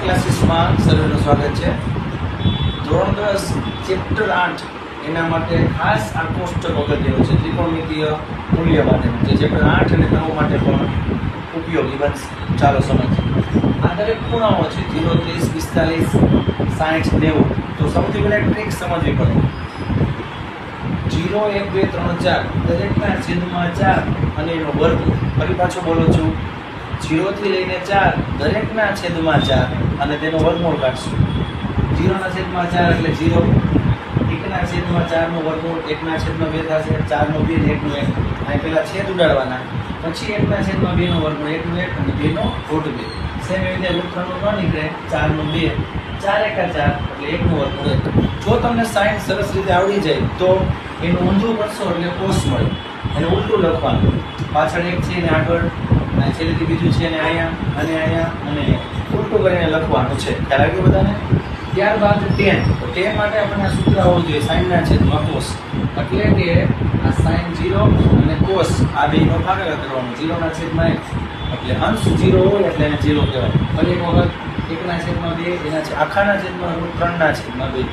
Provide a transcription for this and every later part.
ક્લાસીસમાં સર્વેનું સ્વાગત છે. ધોરણ 10 ચેપ્ટર 8 એના માટે ખાસ આ કોષ્ટક અગત્યનું છે, ત્રિકોણમિતીય મૂલ્ય માટેનું, જે ચેપ્ટર 8 અને 9 માટે પણ ઉપયોગી બનશે. ચાલો સમજીએ. આ દરેક ખૂણાઓ છે 0, 30, 45, 60, 90. તો સૌથી પહેલા એક ટ્રીક સમજવી પડે. 0, 1, 2, 3, 4 દરેકના છેદમાં 4 અને એનો વર્ગ. ફરી પાછો બોલું છું, 0 થી લઈને 4 દરેકના છેદમાં 4 અને તેનો વર્ગમૂળ કાઢશું. 0 ના છેદમાં 4 એટલે 0, 1 ના છેદમાં 4 નું વર્ગમૂળ 1 ના છેદમાં 2 થશે, 4 નું 2 ને 1 નું 1. અહીં પહેલા છેદ ઉડાડવાના, પછી 1 ના છેદમાં 2 નો વર્ગમૂળ 1 નું 1 અને 2 નો √ 2. સેમ એવી રીતે √3 નું ન નીકળે, 4 નું 2, 4 એકા 4 એટલે 1 નું વર્ગમૂળ 1. જો તમને સાઈન સરસ રીતે આવડી જાય તો એનું ઊંધું કરશો એટલે કોસ મળે. એને ઉલટું લખવાનું, પાછળ એક છે ને આગળ અને છેલ્લેથી બીજું છે ને અહીંયા અને અહીંયા અને ઉલટું કરીને લખવાનું છે. ખ્યાલ આવ્યો બધાને? ત્યારબાદ tan. તો tan માટે આપણને આ સૂત્ર હોવું જોઈએ, સાઈનના છેદમાં કોસ. એટલે કે આ સાઈન 0 અને કોસ આ બેનો ભાગાકાર કરવાનો. 0 ના છેદમાં 1 એટલે અંશ 0 હોય એટલે એને 0 કહેવાય. ફરી એક વખત 1 ના છેદમાં 2 એના આખાના છેદમાં √3 ના છેદમાં 2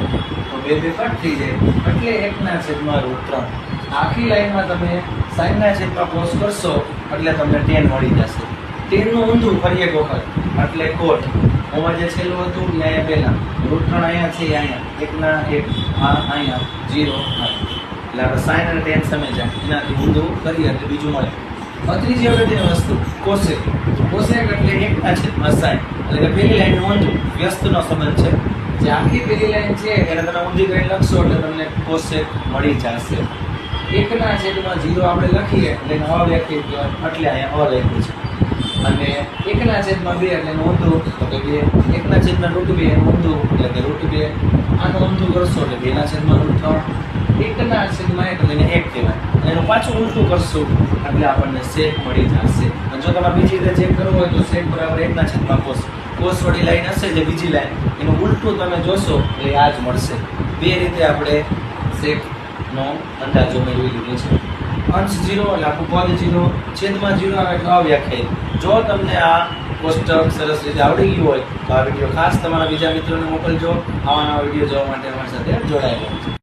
તો 2 કટ થઈ જાય એટલે 1 ના છેદમાં √3. આખી લાઈનમાં તમે સાઈનના છેદમાં કોસ કરશો એટલે તમને tan મળી જશે. tan નું ઊંધું ફરી એક વખત એટલે કોટ. ઓમાં જે છેલ્લું હતું એ અહીંયા પહેલા, √3 અહીંયા છે, અહીંયા 1 ના 1 આ અહીંયા 0 એટલે આપણે સાઈન અને tan સમજ્યા, એનાથી ઊંધું કરીએ એટલે બીજું મળે. ત્રીજી અગત્યની વસ્તુ કોસેક. કોસેક એટલે 1 ના છેદમાં સાઈન, એટલે કે પહેલી લાઈનનું ઊંધું વ્યસ્તનો સંબંધ છે. જે આખી પહેલી લાઈન છે એને તમે ઊંધી કરીને લખશો એટલે તમને કોસેક મળી જશે. 1 ના છેદમાં 0 આપણે લખીએ એટલે એને અવ્યાખ્યાયિત કહેવાય, એટલે અહીંયા અવ્યાખ્યાયિત છે. અને 1 ના છેદમાં 2 એટલે એનું ઊંધું તો કે 2, 1 ના છેદમાં √2 એનું ઊંધું એટલે કે √2. આનું ઊંધું કરશો એટલે 2 ના છેદમાં √3, 1 ના છેદમાં 1 એટલે એને 1 કહેવાય. એનું પાછું ઊલટું કરશું એટલે આપણને સેક મળી જશે. અને જો તમારે બીજી રીતે ચેક કરવું હોય તો સેક બરાબર 1 ના છેદમાં કોસ. કોસ વાળી લાઈન હશે જે બીજી લાઈન, એનું ઉલટું તમે જોશો એટલે આ જ મળશે. બે રીતે આપણે સેકનો અંદાજો મેળવી લીધો છે. અંશ 0 એટલે આખું પદ 0, છેદમાં 0 આવે એટલે અવ્યાખ્યાયિત. જો તમને આ કોષ્ટક સરસ રીતે આવડી ગયું હોય તો આ વિડીયો ખાસ તમારા બીજા મિત્રોને મોકલજો. આવા નવા વિડીયો જોવા માટે અમારી સાથે જોડાયેલા છે.